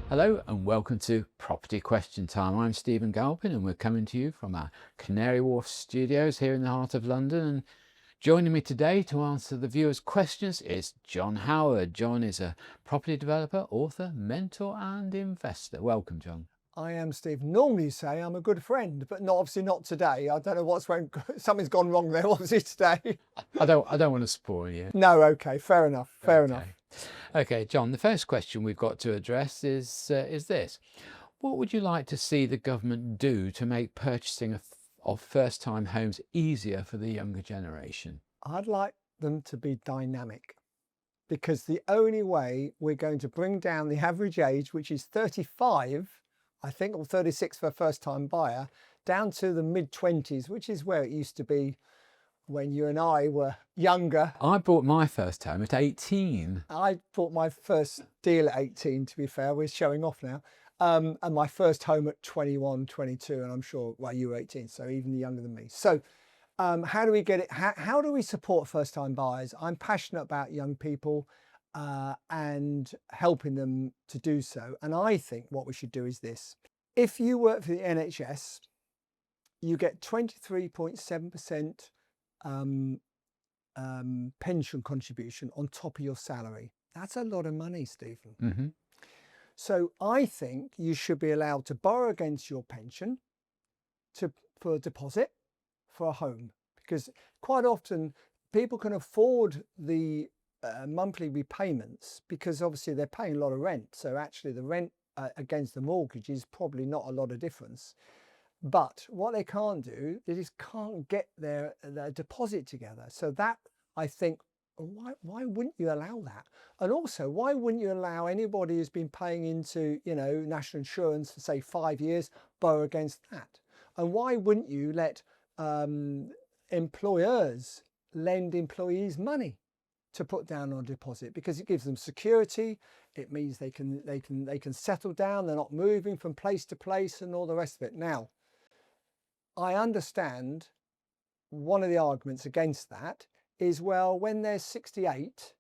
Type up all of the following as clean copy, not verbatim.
Hello and welcome to Property Question Time. I'm Stephen Galpin and we're coming to you from our Canary Wharf studios here in the heart of London. And joining me today to answer the viewers' questions is John Howard. John is a property developer, author, mentor and investor. Welcome, John. I am, Steve. Normally you say I'm a good friend, but obviously not today. I don't know what's wrong. Something's gone wrong there, obviously, today. I don't want to spoil you. No, okay, fair enough, fair enough. Okay, John, the first question we've got to address is this. What would you like to see the government do to make purchasing of first-time homes easier for the younger generation? I'd like them to be dynamic, because the only way we're going to bring down the average age, which is 35, I think, or 36 for a first-time buyer, down to the mid-20s, which is where it used to be when you and I were younger. I bought my first home at 18. I bought my first deal at 18, to be fair. We're showing off now. And my first home at 21, 22, and I'm sure, well, you were 18, so even younger than me. So how do we get it? How do we support first-time buyers? I'm passionate about young people and helping them to do so. And I think what we should do is this. If you work for the NHS, you get 23.7% pension contribution on top of your salary. That's a lot of money, Stephen. Mm-hmm. So I think you should be allowed to borrow against your pension for a deposit for a home, because quite often people can afford the monthly repayments because obviously they're paying a lot of rent. So actually the rent against the mortgage is probably not a lot of difference. But what they can't do, they just can't get their deposit together. So that, I think, why wouldn't you allow that? And also, why wouldn't you allow anybody who's been paying into, national insurance for say 5 years, borrow against that? And why wouldn't you let employers lend employees money to put down on a deposit? Because it gives them security. It means they can settle down. They're not moving from place to place and all the rest of it. Now, I understand one of the arguments against that is, well, when they're 68,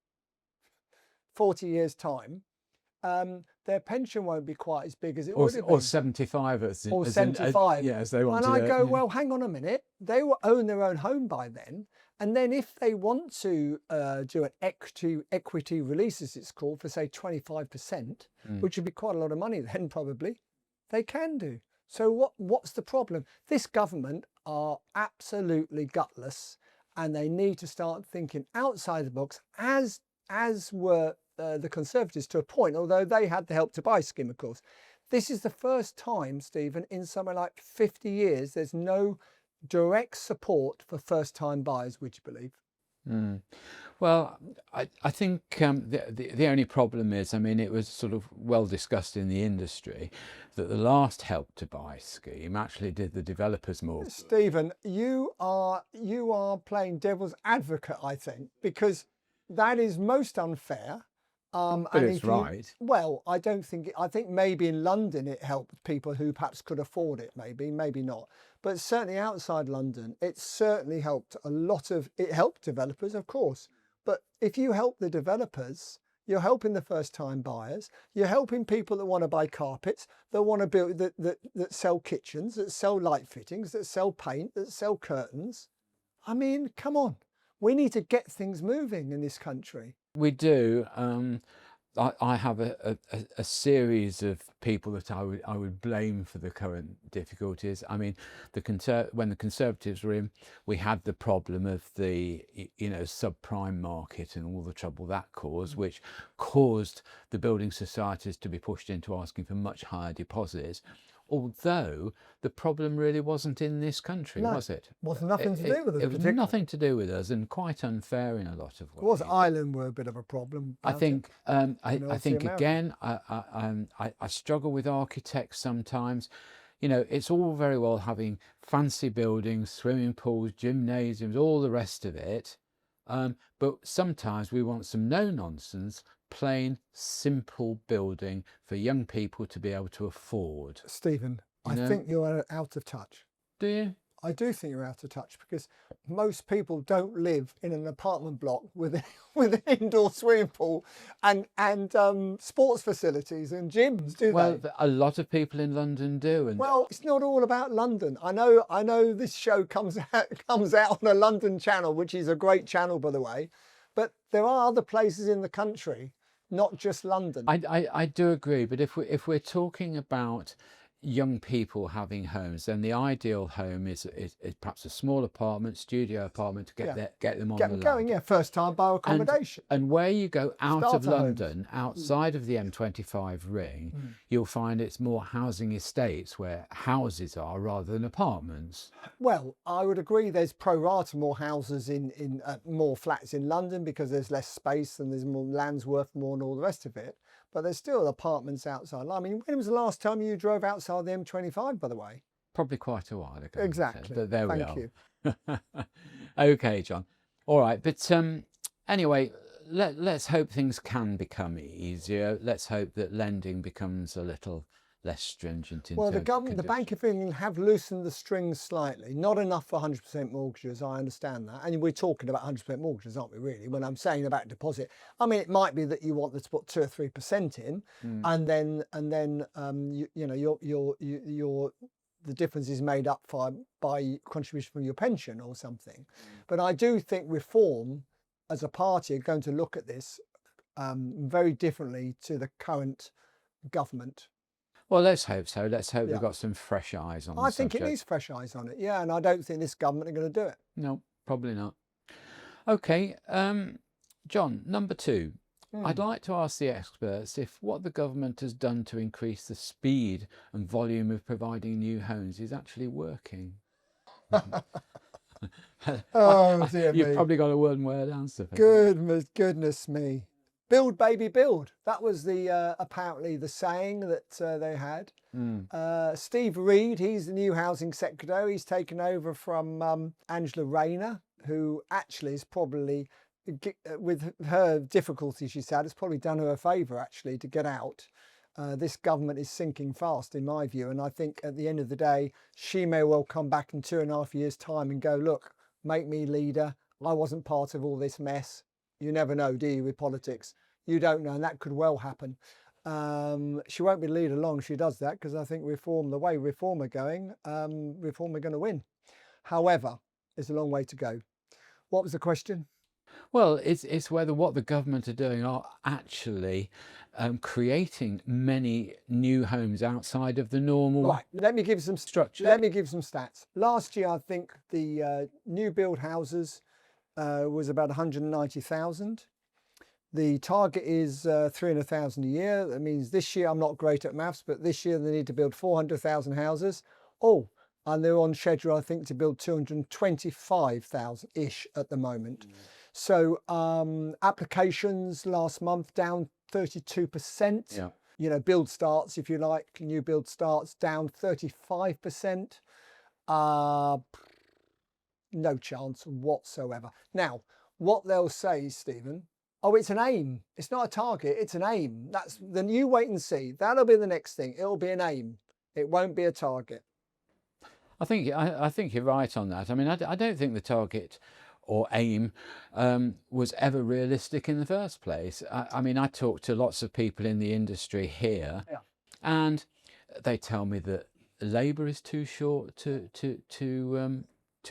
40 years time, their pension won't be quite as big as it would have been. Or 75. Or 75. Yeah, as they want to. And I go, well, hang on a minute. They will own their own home by then. And then if they want to do an equity release, as it's called, for say 25%, which would be quite a lot of money then probably, they can do. So what's the problem? This government are absolutely gutless, and they need to start thinking outside the box, as were the Conservatives to a point, although they had the Help to Buy scheme, of course. This is the first time, Stephen, in somewhere like 50 years, there's no direct support for first-time buyers, would you believe? Well, I think the only problem is, I mean, it was sort of well discussed in the industry that the last Help to Buy scheme actually did the developers more good. Stephen, you are playing devil's advocate, I think, because that is most unfair. But it's right. Well, I don't think I think maybe in London it helped people who perhaps could afford it, maybe not. But certainly outside London, it certainly helped it helped developers, of course. But if you help the developers, you're helping the first-time buyers, you're helping people that want to buy carpets, that want to build, that sell kitchens, that sell light fittings, that sell paint, that sell curtains. I mean, come on. We need to get things moving in this country. We do. I have a series of people that I would blame for the current difficulties. I mean, when the Conservatives were in, we had the problem of the subprime market and all the trouble that caused, which caused the building societies to be pushed into asking for much higher deposits. Although the problem really wasn't in this country, was it? Was nothing to do with us. It was nothing to do with us, and quite unfair in a lot of ways. Of course, Ireland were a bit of a problem. I think again, I struggle with architects sometimes. It's all very well having fancy buildings, swimming pools, gymnasiums, all the rest of it. But sometimes we want some no-nonsense, plain, simple building for young people to be able to afford. Stephen, I think you're out of touch. Do you? I do think you're out of touch, because most people don't live in an apartment block with with an indoor swimming pool and sports facilities and gyms, do Well, they? a lot of people in London do, and Well, it's not all about London. I know this show comes out on a London channel, which is a great channel, by the way, but there are other places in the country, not just London. I do agree. But if we're talking about young people having homes, then the ideal home is perhaps a small apartment, studio apartment to get them on Get the them going, ladder. yeah, first time buyer accommodation. And where you go out of Starter homes. London, outside of the M25 ring, you'll find it's more housing estates where houses are rather than apartments. Well, I would agree. There's pro rata more houses in more flats in London because there's less space and there's more land's worth more and all the rest of it. But there's still apartments outside. I mean, when was the last time you drove outside the M25, by the way? Probably quite a while ago. Exactly. But there we Thank are. you. Okay, John. All right. But anyway, let's hope things can become easier. Let's hope that lending becomes a little less stringent in Well, the terms of government, the conditions. Bank of England have loosened the strings slightly. Not enough for 100% mortgages, I understand that. And we're talking about 100% mortgages, aren't we, really? When I'm saying about deposit, I mean, it might be that you want to put 2 or 3% in, and then the difference is made up by contribution from your pension or something. But I do think Reform, as a party, are going to look at this very differently to the current government. Well, let's hope so. Let's hope Yeah. they've got some fresh eyes on the I think subject. it needs fresh eyes on it, yeah, and I don't think this government are going to do it. No, probably not. Okay, John, number 2. I'd like to ask the experts if what the government has done to increase the speed and volume of providing new homes is actually working. Oh, dear You've me. probably got a one-word answer for that. Goodness me. Build, baby, build. That was the apparently the saying that they had. Steve Reed, he's the new housing secretary. He's taken over from Angela Rayner, who actually is probably, with her difficulty she's had, it's probably done her a favour actually to get out. This government is sinking fast, in my view, and I think at the end of the day, she may well come back in 2.5 years' time and go, look, make me leader. I wasn't part of all this mess. You never know, do you, with politics? You don't know, and that could well happen. She won't be leader long if she does that, because I think Reform, the way Reform are going, Reform are going to win. However, there's a long way to go. What was the question? Well, it's whether what the government are doing are actually creating many new homes outside of the normal Right, let me give some structure. Let me give some stats. Last year, I think the new build houses was about 190,000. The target is 300,000 a year. That means this year, I'm not great at maths, but this year they need to build 400,000 houses. Oh, and they're on schedule, I think, to build 225,000-ish at the moment. So applications last month down 32%. Yeah. You know, build starts, if you like, new build starts down 35%. No chance whatsoever. Now, what they'll say, Stephen, oh, it's an aim. It's not a target, it's an aim. That's the new wait and see. That'll be the next thing. It'll be an aim. It won't be a target. I think you're right on that. I mean, I don't think the target or aim was ever realistic in the first place. I mean, I talk to lots of people in the industry here, and they tell me that labour is too short to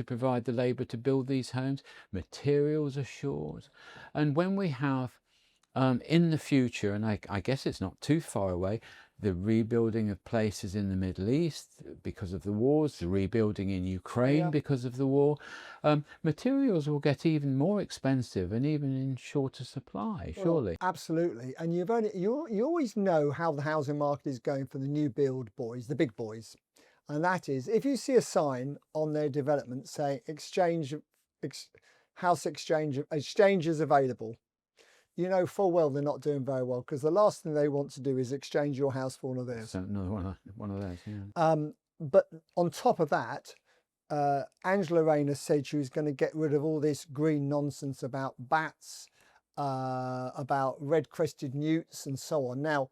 provide the labour to build these homes. Materials are short, and when we have in the future, and I guess it's not too far away, the rebuilding of places in the Middle East because of the wars, the rebuilding in Ukraine because of the war, materials will get even more expensive and even in shorter supply, surely. Well, absolutely. And you always know how the housing market is going for the new build boys, the big boys. And that is, if you see a sign on their development saying house exchange is available, you know full well they're not doing very well, because the last thing they want to do is exchange your house for one of theirs. So another one of those, yeah. But on top of that, Angela Rayner said she was going to get rid of all this green nonsense about bats, about red-crested newts and so on. Now,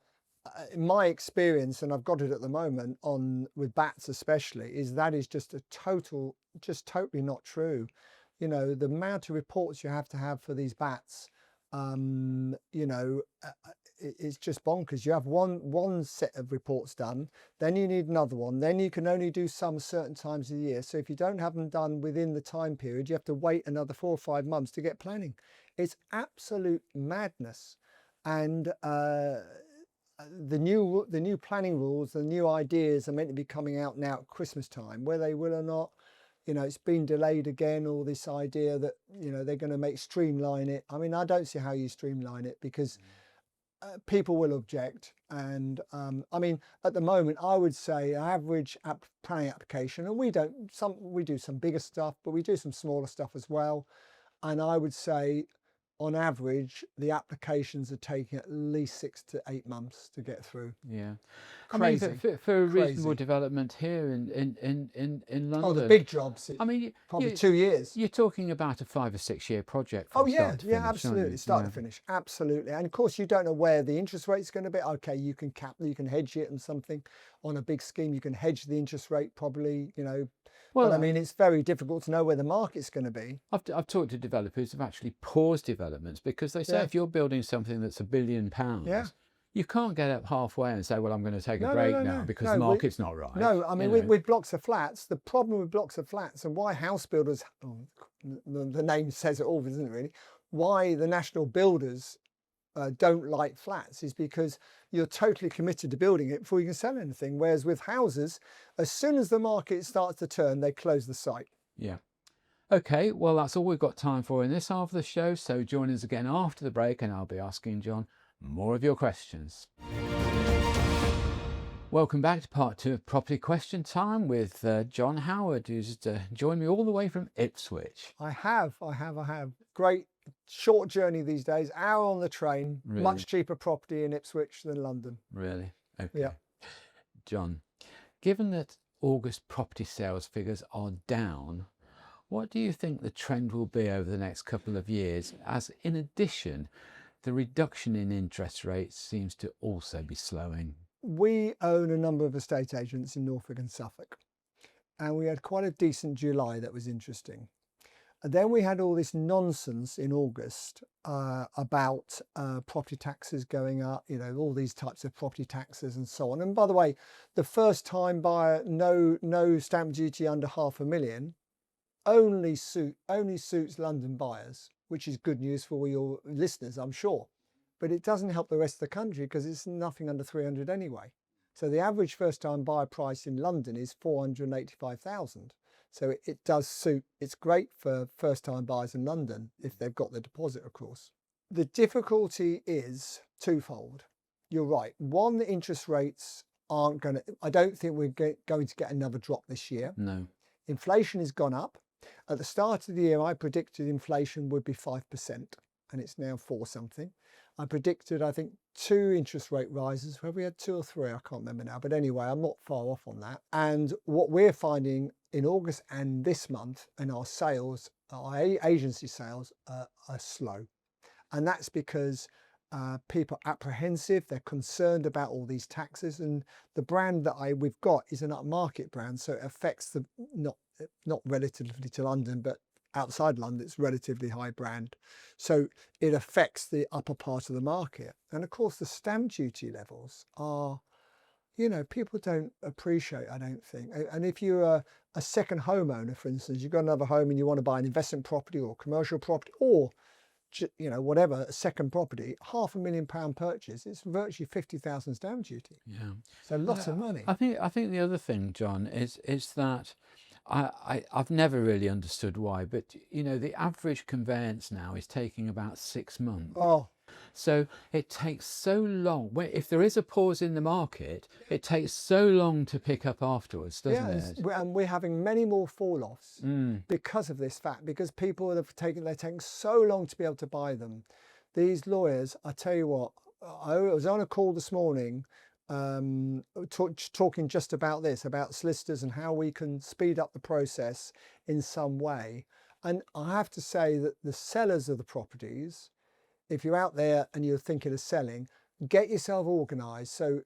in my experience, and I've got it at the moment with bats especially, is that is just a total just totally not true. You know, the amount of reports you have to have for these bats, you know, it's just bonkers. You have one set of reports done, then you need another one, then you can only do some certain times of the year. So if you don't have them done within the time period, you have to wait another 4 or 5 months to get planning. It's absolute madness. And the new planning rules, the new ideas are meant to be coming out now at Christmas time. Whether they will or not, you know, it's been delayed again. All this idea that, you know, they're going to streamline it. I mean, I don't see how you streamline it, because people will object. And I mean, at the moment, I would say average planning application, and we do some bigger stuff, but we do some smaller stuff as well. And I would say, on average, the applications are taking at least 6 to 8 months to get through. Yeah. Crazy. I mean, for a reasonable Crazy. development here in London. Oh, the big jobs. I mean, Probably 2 years. You're talking about a 5 or 6 year project. Oh From yeah, start to finish, absolutely. Start to finish, absolutely. And of course, you don't know where the interest rate's going to be. Okay, you can hedge it and something. On a big scheme, you can hedge the interest rate probably, you know. Well, but I mean, it's very difficult to know where the market's going to be. I've talked to developers who've actually paused developments, because they say if you're building something that's £1 billion, you can't get up halfway and say, well, I'm going to take a break now because the market's not right. No, I mean, with blocks of flats, the problem with blocks of flats, and why house builders, the name says it all, isn't it really? Why the national builders don't like flats is because you're totally committed to building it before you can sell anything. Whereas with houses, as soon as the market starts to turn, they close the site. Yeah. Okay, well, that's all we've got time for in this half of the show. So join us again after the break, and I'll be asking John more of your questions. Welcome back to part 2 of Property Question Time with John Howard, who's joined me all the way from Ipswich. I have. Great short journey these days, hour on the train, really? Much cheaper property in Ipswich than London. Really? Okay. Yeah. John, given that August property sales figures are down, what do you think the trend will be over the next couple of years, as in addition, the reduction in interest rates seems to also be slowing? We own a number of estate agents in Norfolk and Suffolk, and we had quite a decent July that was interesting. And then we had all this nonsense in August about property taxes going up, you know, all these types of property taxes and so on. And by the way, the first time buyer, no stamp duty under £500,000, only suits London buyers, which is good news for all your listeners, I'm sure. But it doesn't help the rest of the country because it's nothing under 300 anyway. So the average first time buyer price in London is 485,000. So it does suit, it's great for first time buyers in London if they've got the deposit, of course. The difficulty is twofold. You're right. One, the interest rates aren't going to, I don't think we're going to get another drop this year. No. Inflation has gone up. At the start of the year, I predicted inflation would be 5%, and it's now 4 something. I predicted, I think, 2 interest rate rises. Have we had 2 or 3? I can't remember now. But anyway, I'm not far off on that. And what we're finding in August and this month, and our sales, our agency sales are slow. And that's because people are apprehensive. They're concerned about all these taxes. And the brand that we've got is an upmarket brand. So it affects the, not relatively to London, but outside London, it's relatively high brand. So it affects the upper part of the market. And of course, the stamp duty levels are, you know, people don't appreciate, I don't think. And if you're a second homeowner, for instance, you've got another home and you want to buy an investment property or commercial property, or, you know, whatever, a second property, £500,000 purchase, it's virtually 50,000 stamp duty. Yeah. So lots of money. I think the other thing, John, is that I've never really understood why, but you know, the average conveyance now is taking about 6 months. Oh. So it takes so long. If there is a pause in the market, it takes so long to pick up afterwards, doesn't it? And we're having many more fall-offs because of this fact, because people they're taking so long to be able to buy them. These lawyers, I tell you what, I was on a call this morning talking just about this, about solicitors and how we can speed up the process in some way. And I have to say that the sellers of the properties, if you're out there and you're thinking of selling, get yourself organised. So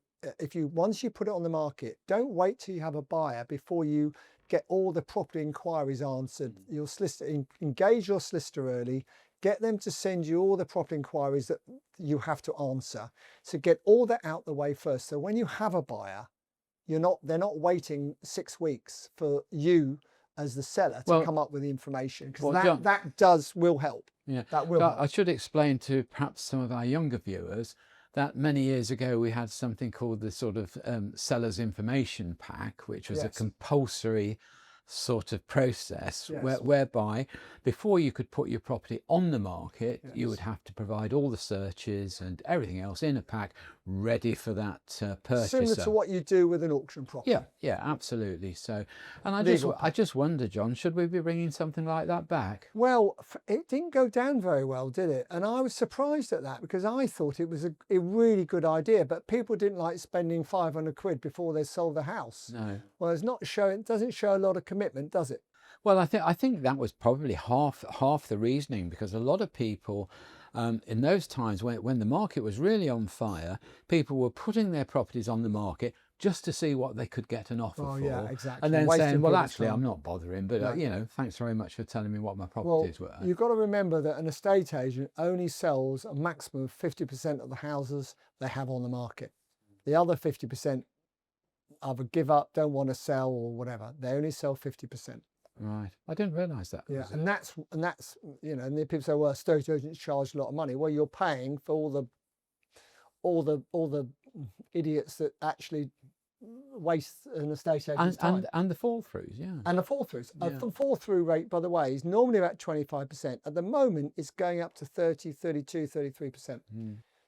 once you put it on the market, don't wait till you have a buyer before you get all the property inquiries answered. Your solicitor, engage your solicitor early, get them to send you all the property inquiries that you have to answer. So get all that out the way first. So when you have a buyer, they're not waiting 6 weeks for you as the seller to come up with the information, because that will help. Yeah, that will help. I should explain to perhaps some of our younger viewers that many years ago we had something called the sort of seller's information pack, which was a compulsory sort of process whereby before you could put your property on the market, you would have to provide all the searches and everything else in a pack ready for that purchaser. Similar to what you do with an auction property. Yeah, absolutely. So, and I just wonder, John, should we be bringing something like that back? Well, it didn't go down very well, did it? And I was surprised at that, because I thought it was a really good idea, but people didn't like spending 500 quid before they sold the house. No. Well, it doesn't show a lot of commitment, does it? Well, I think that was probably half the reasoning, because a lot of people in those times when the market was really on fire, people were putting their properties on the market just to see what they could get an offer for. Yeah, exactly. And then saying, well, actually, I'm not bothering, but you know, thanks very much for telling me what my properties were. You've got to remember that an estate agent only sells a maximum of 50% of the houses they have on the market. The other 50% either give up, don't want to sell, or whatever. They only sell 50%. Right, I didn't realise that. Yeah, and that's you know, and then people say, well, estate agents charge a lot of money. Well, you're paying for all the idiots that actually waste an estate agent's time. And the fall throughs, yeah. And the fall throughs. The fall through rate, by the way, is normally about 25%. At the moment, it's going up to 30, 32, 33%.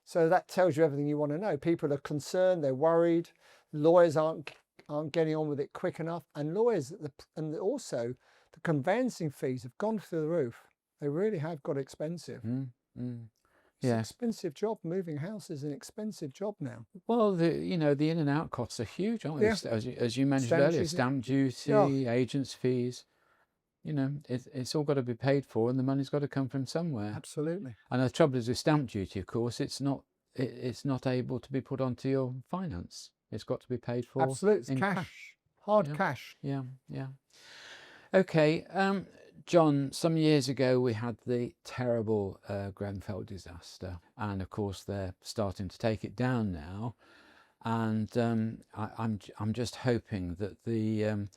So that tells you everything you want to know. People are concerned, they're worried. Lawyers aren't getting on with it quick enough, and lawyers and also the conveyancing fees have gone through the roof. They really have got expensive. It's an expensive job. Moving house is an expensive job now. Well, the in and out costs are huge, aren't they? As you mentioned earlier, stamp duty, agents' fees. You know, it's all got to be paid for, and the money's got to come from somewhere. Absolutely. And the trouble is with stamp duty, of course, it's not able to be put onto your finance. It's got to be paid for. Absolutely, it's cash. Hard cash. Yeah. Okay, John, some years ago we had the terrible Grenfell disaster, and of course they're starting to take it down now, and I'm just hoping that the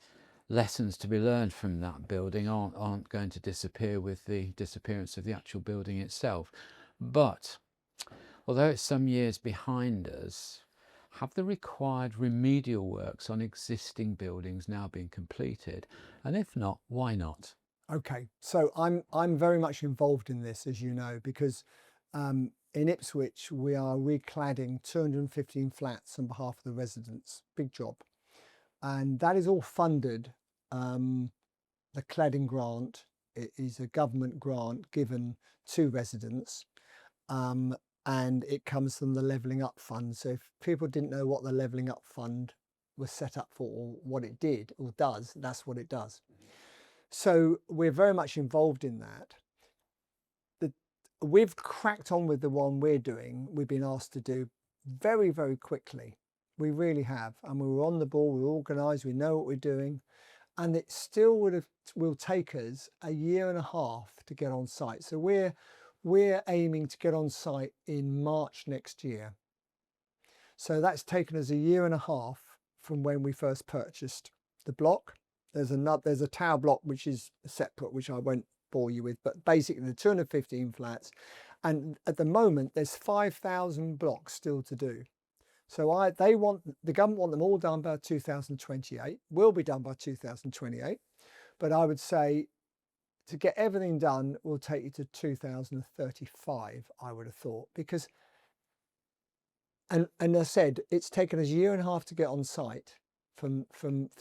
lessons to be learned from that building aren't going to disappear with the disappearance of the actual building itself. But although it's some years behind us, have the required remedial works on existing buildings now been completed? And if not, why not? Okay, so I'm very much involved in this, as you know, because in Ipswich we are recladding 215 flats on behalf of the residents. Big job, and that is all funded. The cladding grant is a government grant given to residents. And it comes from the Levelling Up Fund. So if people didn't know what the Levelling Up Fund was set up for, or what it did or does, that's what it does. So we're very much involved in that. We've cracked on with the one we're doing, we've been asked to do very, very quickly. We really have. And we were on the ball, we're organised, we know what we're doing. And it still will take us a year and a half to get on site. So we're aiming to get on site in March next year. So that's taken us a year and a half from when we first purchased the block. There's a tower block which is separate, which I won't bore you with, but basically the 215 flats. And at the moment there's 5,000 blocks still to do. So the government want them all done by 2028. Will be done by 2028. But I would say to get everything done will take you to 2035, I would have thought, because, and I said, it's taken us a year and a half to get on site from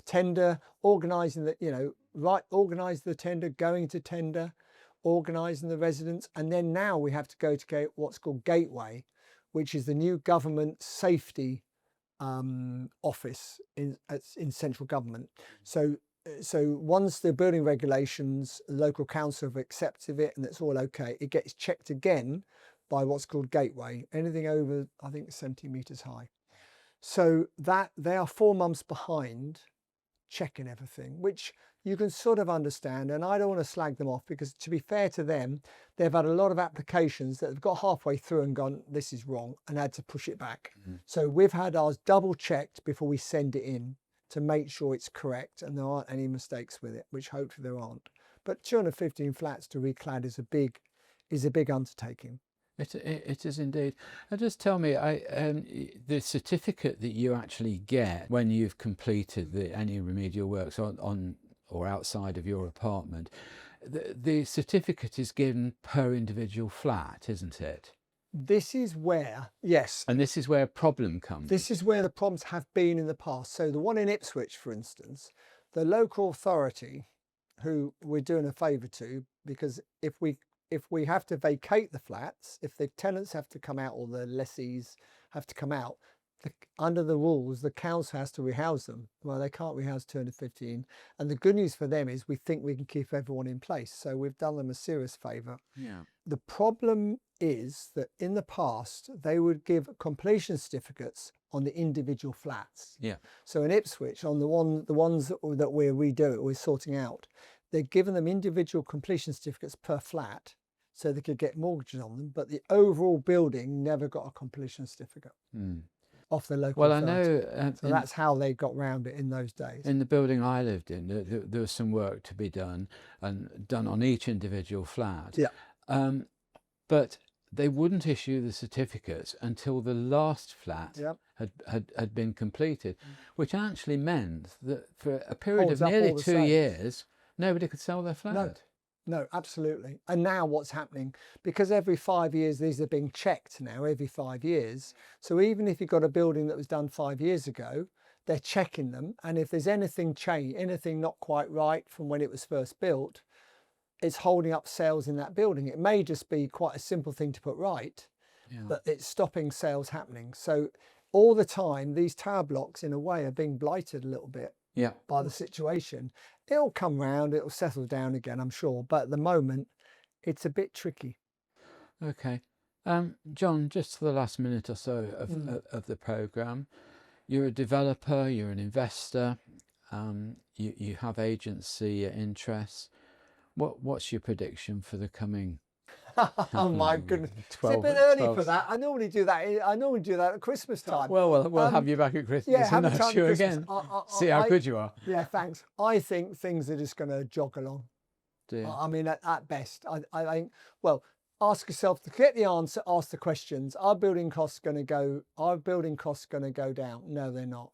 tender, organising the, organising the tender, going to tender, organising the residents, and then now we have to go to what's called Gateway, which is the new government safety office in central government. So once the building regulations, the local council have accepted it and it's all okay, it gets checked again by what's called Gateway, anything over, I think, 70 metres high. So that they are 4 months behind checking everything, which you can sort of understand. And I don't want to slag them off, because to be fair to them, they've had a lot of applications that have got halfway through and gone, this is wrong, and had to push it back. So we've had ours double checked before we send it in to make sure it's correct and there aren't any mistakes with it, which hopefully there aren't. But 215 flats to reclad is a big undertaking. It is indeed. And just tell me, the certificate that you actually get when you've completed any remedial works on or outside of your apartment, the certificate is given per individual flat, isn't it? This is where, yes. And this is where a problem comes. This is where the problems have been in the past. So the one in Ipswich, for instance, the local authority, who we're doing a favour to, because if we have to vacate the flats, if the tenants have to come out or the lessees have to come out, under the rules, the council has to rehouse them. Well, they can't rehouse 215. And the good news for them is we think we can keep everyone in place. So we've done them a serious favour. Yeah. The problem is that in the past, they would give completion certificates on the individual flats. Yeah. So in Ipswich, on the ones that we're sorting out, they're giving them individual completion certificates per flat, so they could get mortgages on them, but the overall building never got a completion certificate off the local authority. I know. So that's how they got round it in those days. In the building I lived in, there was some work to be done, and done on each individual flat. Yeah. But they wouldn't issue the certificates until the last flat had been completed, which actually meant that for a period of nearly 2 years, nobody could sell their flat. No, absolutely. And now what's happening, because every 5 years, these are being checked now, every 5 years. So even if you've got a building that was done 5 years ago, they're checking them. And if there's anything changed, anything not quite right from when it was first built, it's holding up sales in that building. It may just be quite a simple thing to put right, but it's stopping sales happening. So all the time, these tower blocks in a way are being blighted a little bit by the situation. It'll come round, it'll settle down again, I'm sure. But at the moment, it's a bit tricky. Okay. John, just for the last minute or so of the programme, you're a developer, you're an investor, you have agency interests. What's your prediction for the coming? Oh my goodness! 12, it's a bit early for that. I normally do that at Christmas time. Well, we'll have you back at Christmas. Yeah, have and a time you at Christmas. again. See how good you are. Yeah, thanks. I think things are just going to jog along. I mean, at best, I think. Well, ask yourself to get the answer. Ask the questions. Are building costs going to go down? No, they're not.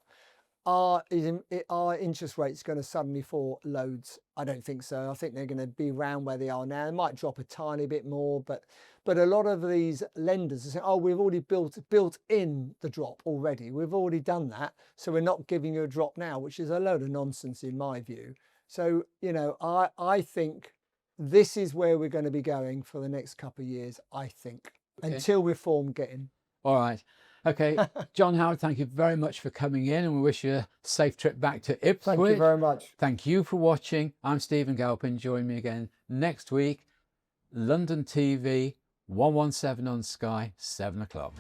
Are interest rates going to suddenly fall loads? I don't think so. I think they're going to be around where they are now. They might drop a tiny bit more, but a lot of these lenders are saying, oh, we've already built in the drop already. We've already done that, so we're not giving you a drop now, which is a load of nonsense in my view. So, you know, I think this is where we're going to be going for the next couple of years, I think, until reform get in. All right. Okay, John Howard, thank you very much for coming in, and we wish you a safe trip back to Ipswich. Thank you very much. Thank you for watching. I'm Stephen Galpin. Join me again next week. London TV, 117 on Sky, 7 o'clock.